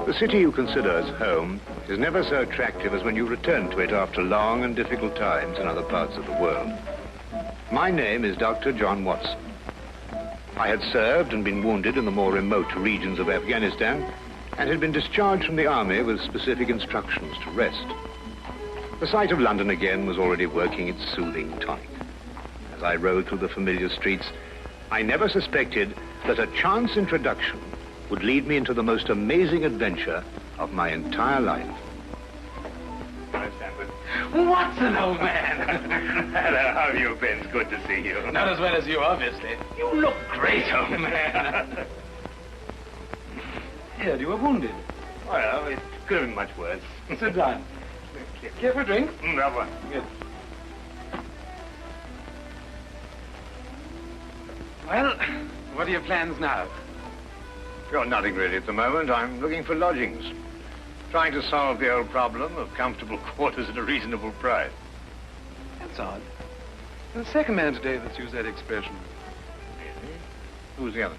The city you consider as home is never so attractive as when you return to it after long and difficult times in other parts of the world. My name is Dr. John Watson. I had served and been wounded in the more remote regions of Afghanistan and had been discharged from the army with specific instructions to rest. The sight of London again was already working its soothing tonic. As I rode through the familiar streets, I never suspected that a chance introduction would lead me into the most amazing adventure of my entire life. Watson, old man! Hello, how have you been? It's good to see you. Not as well as you, obviously. You look great, old man. Heard you were wounded. Well, it could have been much worse. Sit down. Care for a drink? Have one. Good. Well, what are your plans now? Got nothing really at the moment. I'm looking for lodgings. Trying to solve the old problem of comfortable quarters at a reasonable price. That's odd. There's the second man today that's used that expression. Who's the other?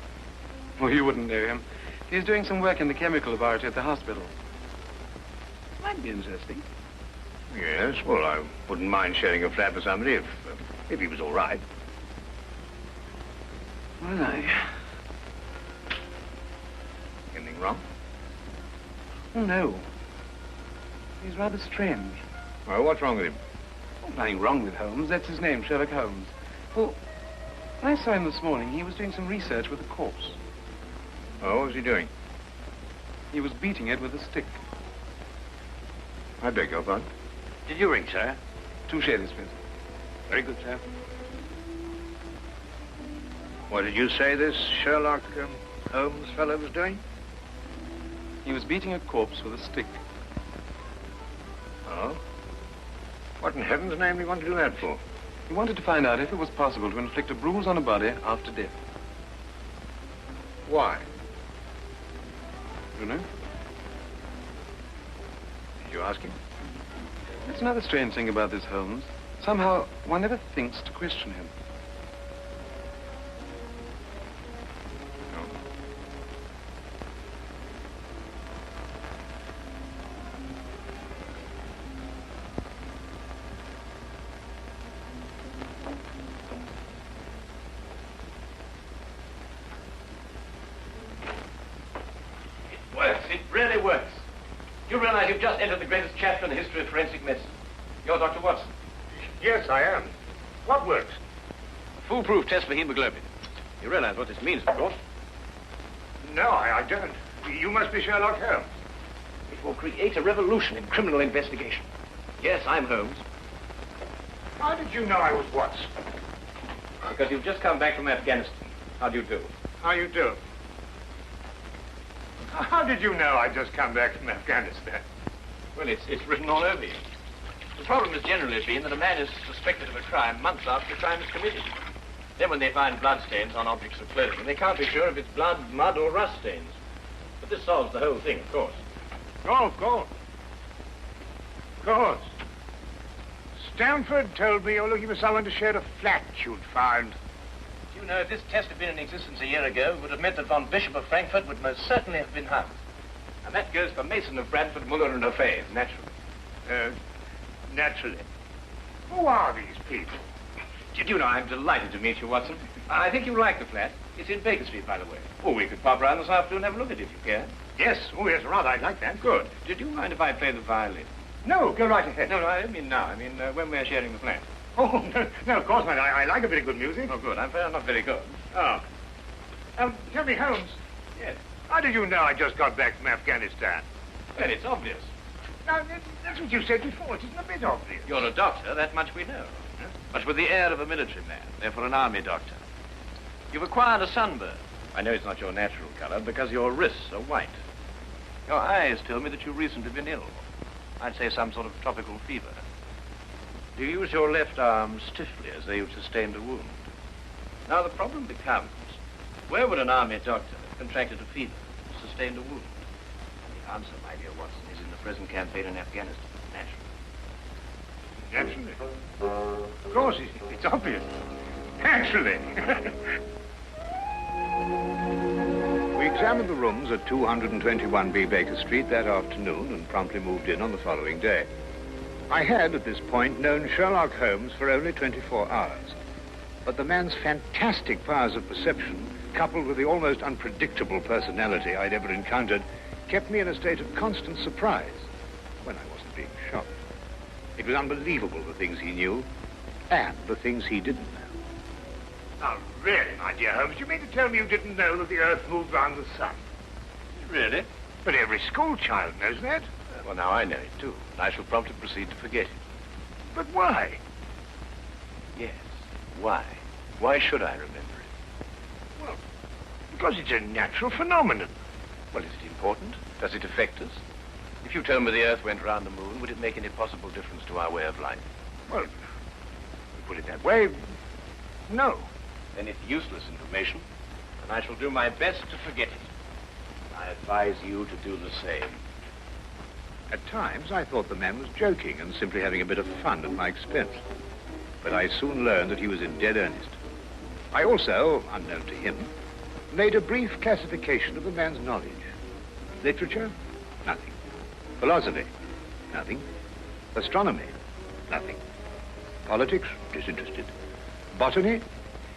Well, you wouldn't know him. He's doing some work in the chemical laboratory at the hospital. Might be interesting. Yes, well, I wouldn't mind sharing a flat with somebody if he was all right. Well, Anything wrong? Oh, no. He's rather strange. Well, what's wrong with him? Oh, nothing wrong with Holmes. That's his name, Sherlock Holmes. Well, when I saw him this morning, he was doing some research with a corpse. Oh, what was he doing? He was beating it with a stick. I beg your pardon? Did you ring, sir? 2 shillings, please. Very good, sir. What did you say this Sherlock Holmes fellow was doing? He was beating a corpse with a stick. Oh? What in heaven's name do you want to do that for? He wanted to find out if it was possible to inflict a bruise on a body after death. Why? You know? Did you ask him? That's another strange thing about this Holmes. Somehow, one never thinks to question him. You realize you've just entered the greatest chapter in the history of forensic medicine. You're Dr. Watson. Yes, I am. What works? A foolproof test for hemoglobin. You realize what this means, of course. No, I don't. You must be Sherlock Holmes. It will create a revolution in criminal investigation. Yes, I'm Holmes. How did you know I was Watson? Because you've just come back from Afghanistan. How do you do? How you do? How did you know I'd just come back from Afghanistan? Well, it's written all over you. The problem has generally been that a man is suspected of a crime months after the crime is committed. Then when they find bloodstains on objects of clothing, they can't be sure if it's blood, mud, or rust stains. But this solves the whole thing, of course. Oh, of course. Of course. Stamford told me you're looking for someone to share a flat you'd found. You know, if this test had been in existence a year ago, it would have meant that von Bishop of Frankfurt would most certainly have been hung. And that goes for Mason of Bradford, Muller and O'Fay, naturally. Naturally. Who are these people? Did you know, I'm delighted to meet you, Watson. I think you'll like the flat. It's in Baker Street, by the way. Oh, we could pop round this afternoon and have a look at it if you care. Yes. Oh, yes, rather. I'd like that. Good. Did you mind if I play the violin? No, go right ahead. No, I don't mean now. I mean when we're sharing the flat. Oh, no, of course not. I like a bit of good music. Oh, good. I'm not very good. Oh. Tell me, Holmes. Yes. How did you know I just got back from Afghanistan? Well, it's obvious. Now, that's what you said before. It isn't a bit obvious. You're a doctor, that much we know. But with the air of a military man, therefore an army doctor. You've acquired a sunburn. I know it's not your natural color because your wrists are white. Your eyes tell me that you've recently been ill. I'd say some sort of tropical fever. You use your left arm stiffly as though you'd sustained a wound. Now the problem becomes, where would an army doctor have contracted a fever, sustained a wound? And the answer, my dear Watson, is in the present campaign in Afghanistan, naturally. Naturally. Of course, it's obvious. Naturally. We examined examined the rooms at 221B Baker Street that afternoon and promptly moved in on the following day. I had, at this point, known Sherlock Holmes for only 24 hours. But the man's fantastic powers of perception, coupled with the almost unpredictable personality I'd ever encountered, kept me in a state of constant surprise when I wasn't being shocked. It was unbelievable, the things he knew and the things he didn't know. Now, really, my dear Holmes, you mean to tell me you didn't know that the Earth moved round the sun? Really? But every school child knows that. Well, now I know it, too. And I shall promptly proceed to forget it. But why? Yes. Why? Why should I remember it? Well, because it's a natural phenomenon. Well, is it important? Does it affect us? If you told me the Earth went round the moon, would it make any possible difference to our way of life? Well, to put it that way, no. Then it's useless information, and I shall do my best to forget it. I advise you to do the same. At times, I thought the man was joking and simply having a bit of fun at my expense. But I soon learned that he was in dead earnest. I also, unknown to him, made a brief classification of the man's knowledge. Literature? Nothing. Philosophy? Nothing. Astronomy? Nothing. Politics? Disinterested. Botany?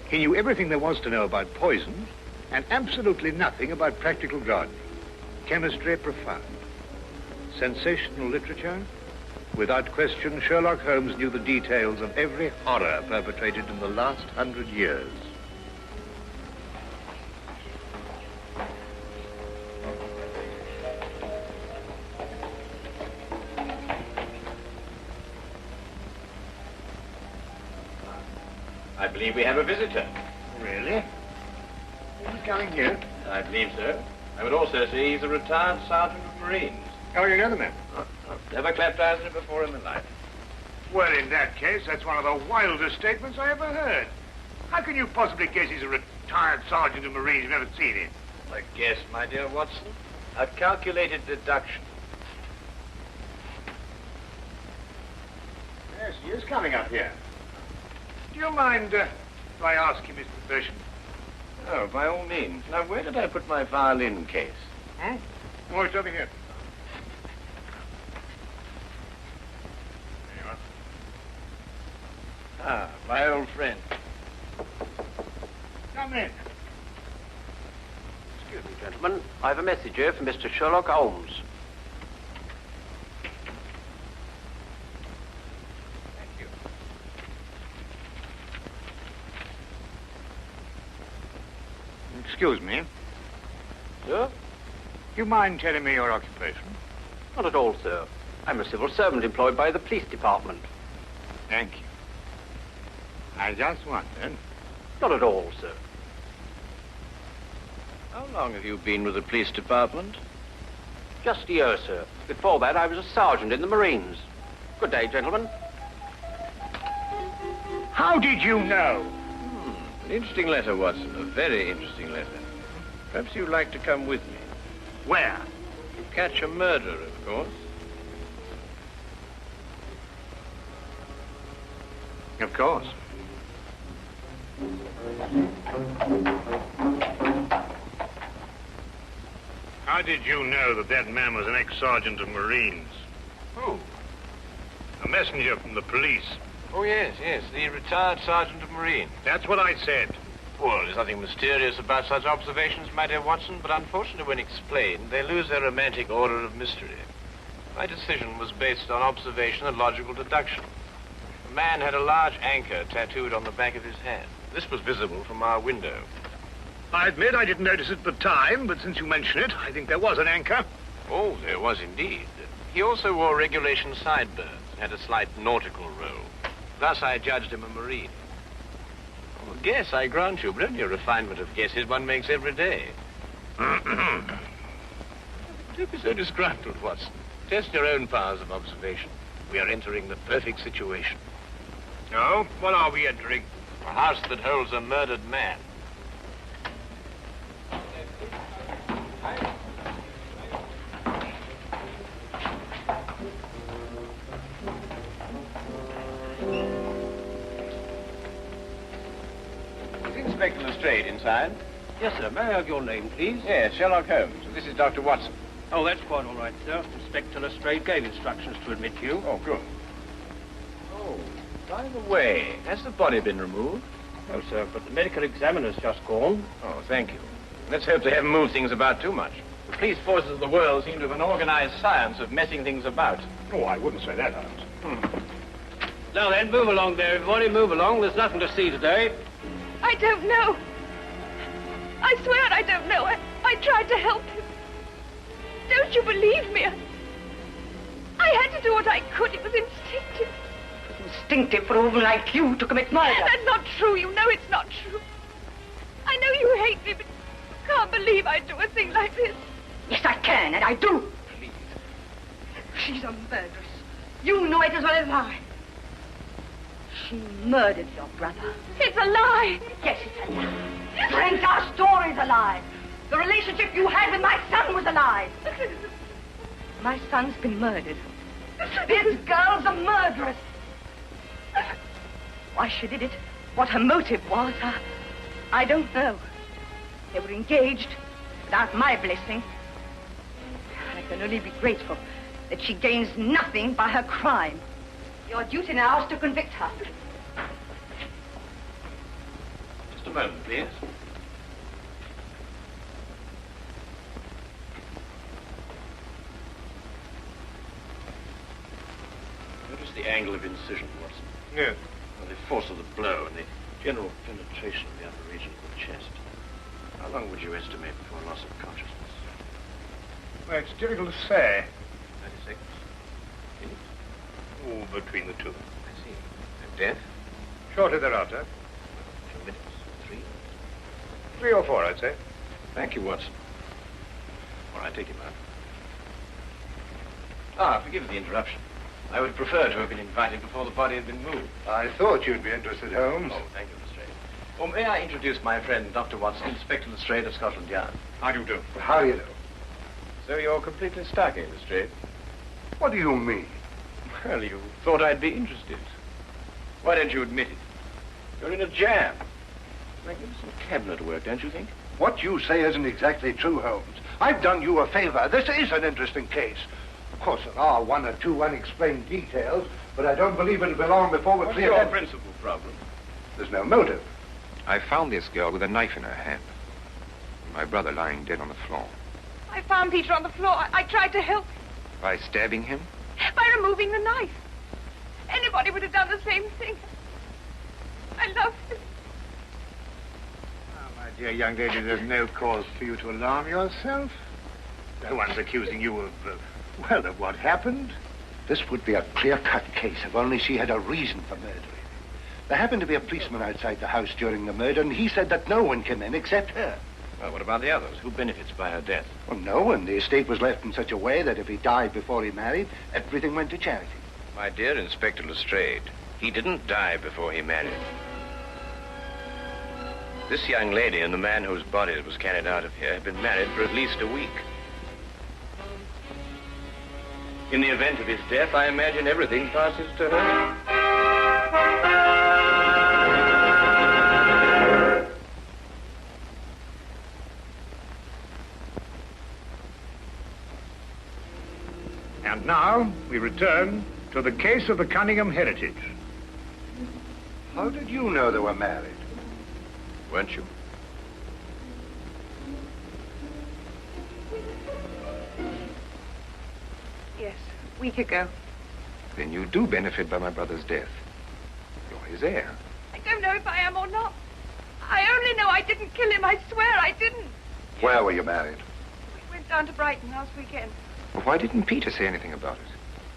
He knew everything there was to know about poisons and absolutely nothing about practical gardening. Chemistry? Profound. Sensational literature? Without question, Sherlock Holmes knew the details of every horror perpetrated in the last 100 years. I believe we have a visitor. Really? Who's coming here? I believe so. I would also say he's a retired sergeant of Marines. Oh, you know the man? Never clapped eyes on him before in my life. Well, in that case, that's one of the wildest statements I ever heard. How can you possibly guess he's a retired sergeant of Marines? You've never seen him. A guess, my dear Watson. A calculated deduction. Yes, he is coming up here. Do you mind if I ask you, Mr. Pershing? Oh, by all means. Now, where did I put my violin case? Hmm? Oh, it's over here. There you are. Ah, my old friend. Come in. Excuse me, gentlemen. I have a message here from Mr. Sherlock Holmes. Thank you. Excuse me. Sir? Do you mind telling me your occupation? Not at all, sir. I'm a civil servant employed by the police department. Thank you. I just wondered. Not at all, sir. How long have you been with the police department? Just a year, sir. Before that, I was a sergeant in the Marines. Good day, gentlemen. How did you know? An interesting letter, Watson. A very interesting letter. Perhaps you'd like to come with me. Where? To catch a murderer, of course. Of course. How did you know that that man was an ex-sergeant of Marines? Who? A messenger from the police. Oh, yes, the retired sergeant of Marines. That's what I said. Well, there's nothing mysterious about such observations, my dear Watson, but unfortunately, when explained, they lose their romantic order of mystery. My decision was based on observation and logical deduction. The man had a large anchor tattooed on the back of his hand. This was visible from our window. I admit I didn't notice it at the time, but since you mention it, I think there was an anchor. Oh, there was indeed. He also wore regulation sideburns and had a slight nautical roll. Thus, I judged him a Marine. Oh, guess, I grant you, but only a refinement of guesses one makes every day. Don't be so disgruntled, Watson. Test your own powers of observation. We are entering the perfect situation. Oh, what are we entering? A house that holds a murdered man. Is Inspector Lestrade inside? Yes, sir. May I have your name, please? Yes, Sherlock Holmes. This is Dr. Watson. Oh, that's quite all right, sir. Inspector Lestrade gave instructions to admit you. Oh, good. Oh, by the way, has the body been removed? No, sir, but the medical examiner's just gone. Oh, thank you. Let's hope they haven't moved things about too much. The police forces of the world seem to have an organized science of messing things about. Oh, I wouldn't say that, Holmes. Now then, move along there, everybody. Move along. There's nothing to see today. I don't know. I swear I don't know. I tried to help him. Don't you believe me? I had to do what I could. It was instinctive. Instinctive for a woman like you to commit murder. That's not true. You know it's not true. I know you hate me, but you can't believe I'd do a thing like this. Yes, I can, and I do. Please. She's a murderess. You know it as well as I. She murdered your brother. It's a lie. Yes, it's a lie. The entire story's a lie. The relationship you had with my son was a lie. My son's been murdered. This girl's a murderess. Why she did it, what her motive was, I don't know. They were engaged without my blessing. I can only be grateful that she gains nothing by her crime. Your duty now is to convict her. Just a moment, please. Notice the angle of incision, Watson. Yes. Well, the force of the blow and the general penetration of the upper region of the chest. How long would you estimate before loss of consciousness? Well, it's difficult to say. 30 seconds. Minutes? Oh, between the two. I see. And death? Shortly thereafter. 2 minutes. 3? 3 or 4, I'd say. Thank you, Watson. All right, take him out. Forgive the interruption. I would prefer to have been invited before the body had been moved. I thought you'd be interested, Holmes. Oh, thank you, Lestrade. Well, may I introduce my friend, Dr. Watson, Inspector Lestrade of Scotland Yard? How do you do? How do you do? So you're completely stuck, eh, Lestrade? What do you mean? Well, you thought I'd be interested. Why don't you admit it? You're in a jam. Magnificent cabinet work, don't you think? What you say isn't exactly true, Holmes. I've done you a favor. This is an interesting case. Of course, there are 1 or 2 unexplained details, but I don't believe it'll be long before we're What's clear. your principal problem? There's no motive. I found this girl with a knife in her hand. My brother lying dead on the floor. I found Peter on the floor. I tried to help him By stabbing him? by removing the knife. Anybody would have done the same thing. I love him. Oh, my dear young lady, there's no cause for you to alarm yourself. No one's accusing you of, of what happened. This would be a clear-cut case if only she had a reason for murdering him. There happened to be a policeman outside the house during the murder, and he said that no one came in except her. Well, what about the others? Who benefits by her death? Well, no one. The estate was left in such a way that if he died before he married, everything went to charity. My dear Inspector Lestrade, he didn't die before he married. This young lady and the man whose body was carried out of here have been married for at least a week. In the event of his death, I imagine everything passes to her. And now we return to the case of the Cunningham Heritage. How did you know they were married? Weren't you? Yes, a week ago. Then you do benefit by my brother's death. You're his heir. I don't know if I am or not. I only know I didn't kill him. I swear I didn't. Where were you married? We went down to Brighton last weekend. Well, why didn't Peter say anything about it?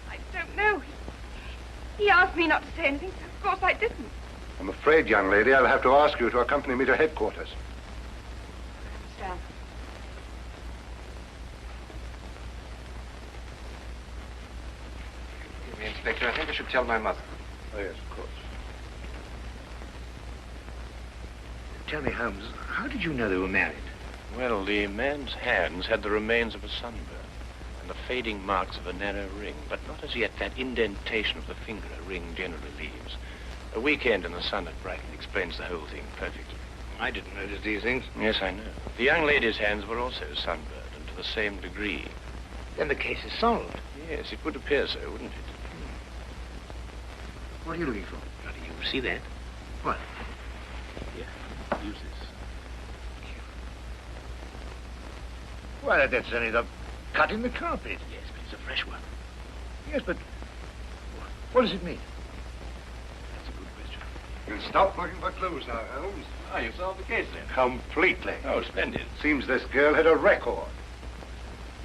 I don't know. He asked me not to say anything, so of course I didn't. I'm afraid, young lady, I'll have to ask you to accompany me to headquarters. I understand. Excuse me, Inspector, I think I should tell my mother. Oh, yes, of course. Tell me, Holmes, how did you know they were married? Well, the man's hands had the remains of a sunburn and the fading marks of a narrow ring, but not as yet that indentation of the finger a ring generally leaves. A weekend in the sun at Brighton explains the whole thing perfectly. I didn't notice these things. Yes, I know. The young lady's hands were also sunburned, and to the same degree. Then the case is solved. Yes, it would appear so, wouldn't it? What are you looking for? How do you see that? What? Here, use this. Why, that's only the cut in the carpet. Yes, but it's a fresh one. Yes, but what does it mean? That's a good question. You'll stop looking for clues now, Holmes. Ah, you solved the case then. Completely. Oh, splendid. Seems this girl had a record.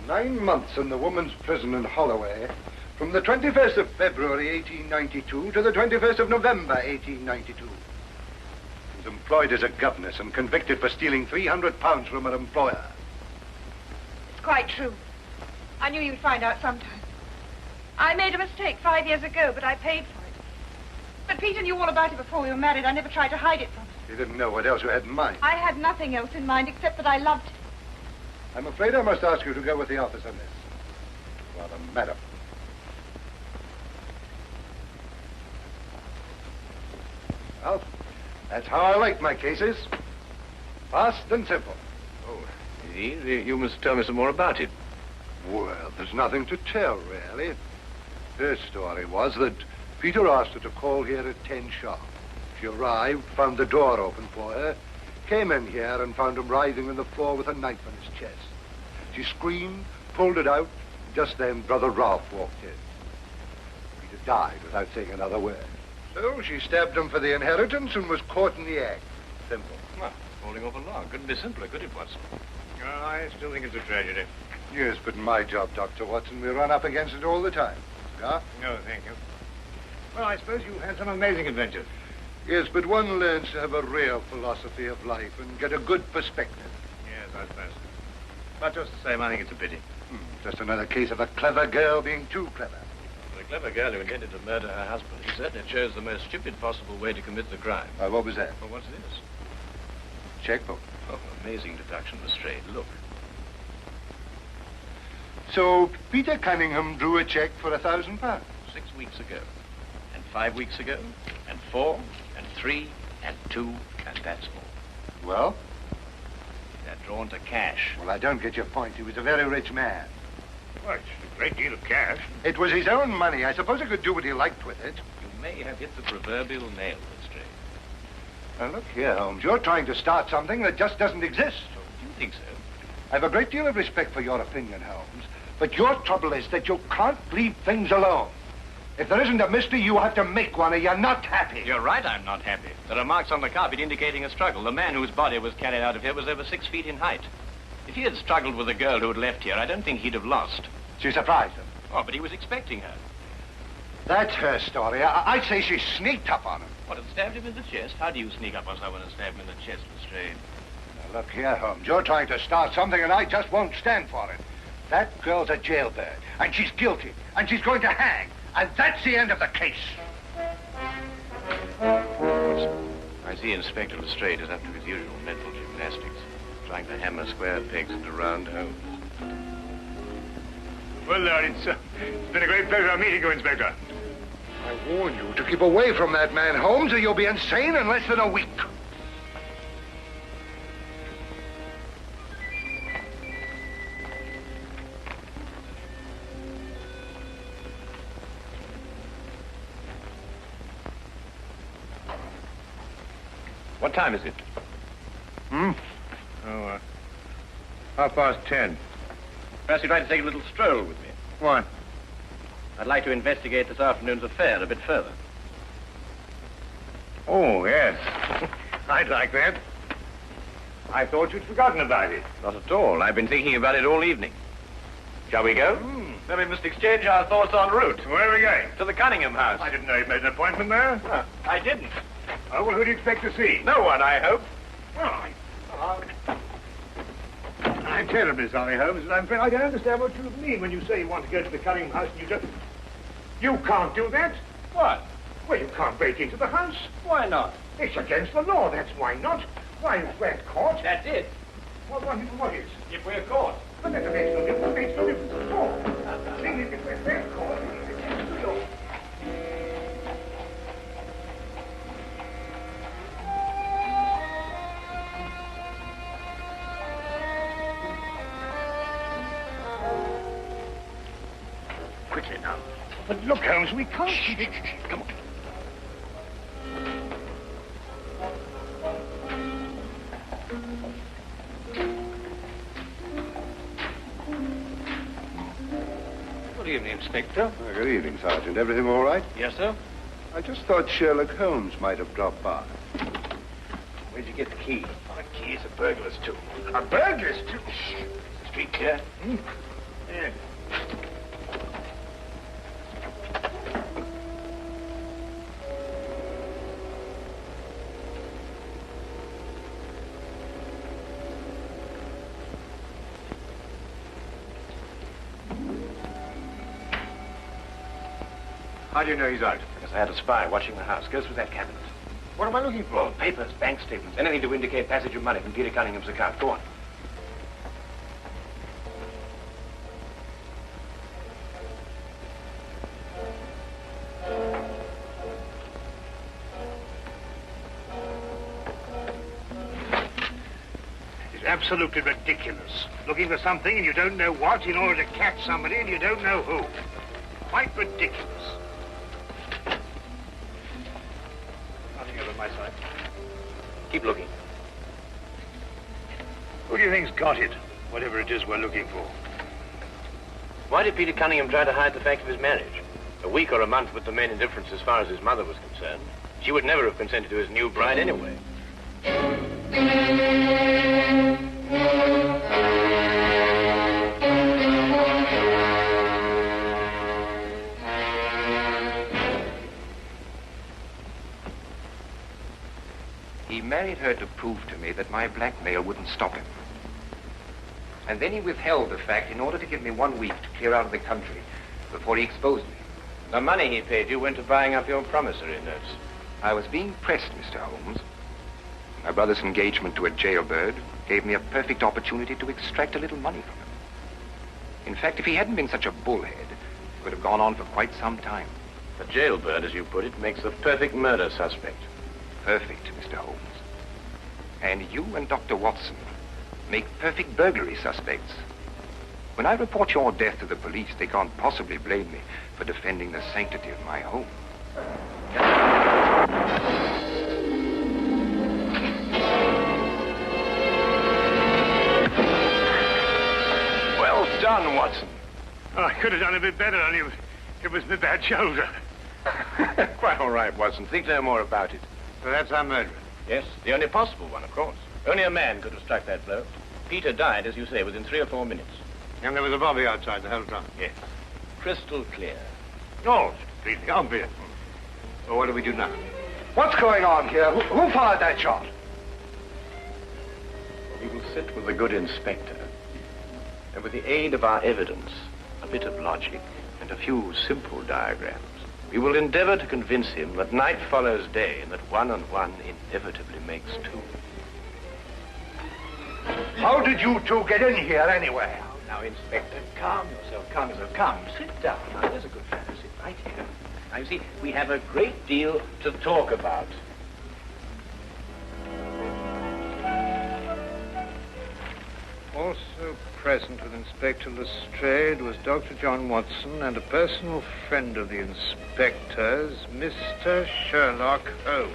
9 months in the woman's prison in Holloway, from the 21st of February, 1892, to the 21st of November, 1892. She was employed as a governess and convicted for stealing £300 from her employer. It's quite true. I knew you'd find out sometime. I made a mistake 5 years ago, but I paid for it. But Peter knew all about it before we were married. I never tried to hide it from him. You didn't know what else you had in mind. I had nothing else in mind except that I loved him. I'm afraid I must ask you to go with the office on this. Rather, madam. Well, that's how I like my cases. Fast and simple. Oh, indeed. You must tell me some more about it. Well, there's nothing to tell, really. Her story was that Peter asked her to call here at 10 sharp. She arrived, found the door open for her, came in here and found him writhing on the floor with a knife on his chest. She screamed, pulled it out. Just then, Brother Ralph walked in. Peter died without saying another word. So she stabbed him for the inheritance and was caught in the act. Simple. Well, holding off a law. Couldn't be simpler, could it, Watson? I still think it's a tragedy. Yes, but in my job, Dr. Watson, we run up against it all the time. Yeah? No, thank you. Well, I suppose you've had some amazing adventures. Yes, but one learns to have a real philosophy of life and get a good perspective. Yes, I suppose. But just the same, I think it's a pity. Just another case of a clever girl being too clever. The clever girl who intended to murder her husband, he certainly chose the most stupid possible way to commit the crime. What was that? Well, what's this? Checkbook. Oh, amazing deduction, Lestrade. Look. So Peter Cunningham drew a check for £1,000. 6 weeks ago, and 5 weeks ago, and 4, and 3, and 2, and that's all. Well? They're drawn to cash. Well, I don't get your point. He was a very rich man. Well, it's a great deal of cash. It was his own money. I suppose he could do what he liked with it. You may have hit the proverbial nail, Lestrade. Now, look here, Holmes. You're trying to start something that just doesn't exist. Oh, do you think so? I have a great deal of respect for your opinion, Holmes. But your trouble is that you can't leave things alone. If there isn't a mystery, you have to make one, or you're not happy. You're right, I'm not happy. There are marks on the carpet indicating a struggle. The man whose body was carried out of here was over 6 feet in height. If he had struggled with the girl who had left here, I don't think he'd have lost. She surprised him. Oh, but he was expecting her. That's her story. I'd say she sneaked up on him. What, had stabbed him in the chest? How do you sneak up on someone and stab him in the chest, Lestrade? Now, look here, Holmes. You're trying to start something, and I just won't stand for it. That girl's a jailbird, and she's guilty, and she's going to hang. And that's the end of the case. I see Inspector Lestrade is up to his usual mental gymnastics, trying to hammer square pegs into round holes. Well, Lord, it's been a great pleasure meeting you, Inspector. I warn you to keep away from that man, Holmes, or you'll be insane in less than a week. What time is it? Oh, 10:30. Perhaps you'd like to take a little stroll with me. Why? I'd like to investigate this afternoon's affair a bit further. Oh, yes. I'd like that. I thought you'd forgotten about it. Not at all. I've been thinking about it all evening. Shall we go? Then we must exchange our thoughts en route. Where are we going? To the Cunningham house. I didn't know you'd made an appointment there. I didn't. Oh, well, who do you expect to see? No one, I hope. Well, I'm terribly sorry, Holmes, but I'm afraid I don't understand what you mean when you say you want to go to the Cunningham house and you just... You can't do that. What? Well, you can't break into the house. Why not? It's against the law, that's why not. Why, if we're caught... That's it. What is? If we're caught. But that makes no difference. It makes no difference at all. The thing is, if we're caught, it's against the law. quickly now. But look, Holmes, we can't... Come on. Good evening, Inspector. Good evening, Sergeant. Everything all right? Yes, sir. I just thought Sherlock Holmes might have dropped by. Where'd you get the key? The key is a burglar's too. A burglar's too? Is the street clear? Hmm? Yeah. How do you know he's out? Because I had a spy watching the house. Go through that cabinet. What am I looking for? Oh, papers, bank statements, anything to indicate passage of money from Peter Cunningham's account. Go on. It's absolutely ridiculous. Looking for something and you don't know what in order to catch somebody and you don't know who. Quite ridiculous. Nothing over my side. Keep looking. Who do you think's got it? Whatever it is we're looking for. Why did Peter Cunningham try to hide the fact of his marriage? A week or a month with the main indifference as far as his mother was concerned. She would never have consented to his new bride anyway. He married her to prove to me that my blackmail wouldn't stop him. And then he withheld the fact in order to give me 1 week to clear out of the country before he exposed me. The money he paid you went to buying up your promissory notes. I was being pressed, Mr. Holmes. My brother's engagement to a jailbird gave me a perfect opportunity to extract a little money from him. In fact, if he hadn't been such a bullhead, it would have gone on for quite some time. A jailbird, as you put it, makes the perfect murder suspect. Perfect, Mr. Holmes. And you and Dr. Watson make perfect burglary suspects. When I report your death to the police, they can't possibly blame me for defending the sanctity of my home. Well done, Watson. Oh, I could have done a bit better, only it was my bad shoulder. Quite all right, Watson. Think no more about it. So that's our murderer. Yes, the only possible one, of course. Only a man could have struck that blow. Peter died, as you say, within 3 or 4 minutes. And there was a bobby outside the whole time. Yes. Crystal clear. Oh, it's completely obvious. Well, what do we do now? What's going on here? Who fired that shot? We will sit with the good inspector. And with the aid of our evidence, a bit of logic, and a few simple diagrams, we will endeavor to convince him that night follows day and that 1 and 1 inevitably makes 2. How did you two get in here anyway? Now, Inspector, calm yourself, calm yourself. Come, sit down. Now, there's a good fellow. Sit right here. Now, you see, we have a great deal to talk about. Also present with Inspector Lestrade was Dr. John Watson and a personal friend of the inspector's, Mr. Sherlock Holmes.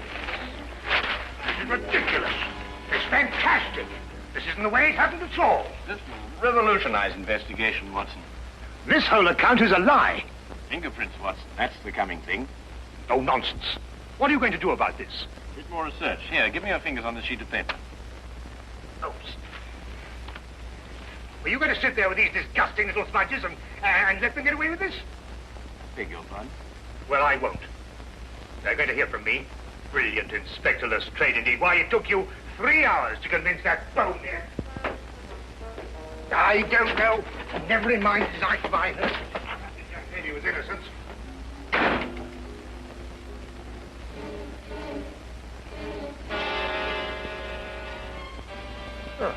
This is ridiculous. It's fantastic. This isn't the way it happened at all. This will revolutionize investigation, Watson. This whole account is a lie. Fingerprints, Watson. That's the coming thing. Oh, nonsense. What are you going to do about this? A bit more research. Here, give me your fingers on this sheet of paper. Oh, are you going to sit there with these disgusting little smudges and let them get away with this? Beg your pardon? Well, I won't. They're going to hear from me. Brilliant Inspector Lestrade, indeed. Why, it took you 3 hours to convince that bonehead. I don't know. Never in mind his life by her. I said he was innocent. Oh.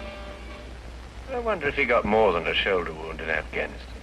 I wonder if he got more than a shoulder wound in Afghanistan.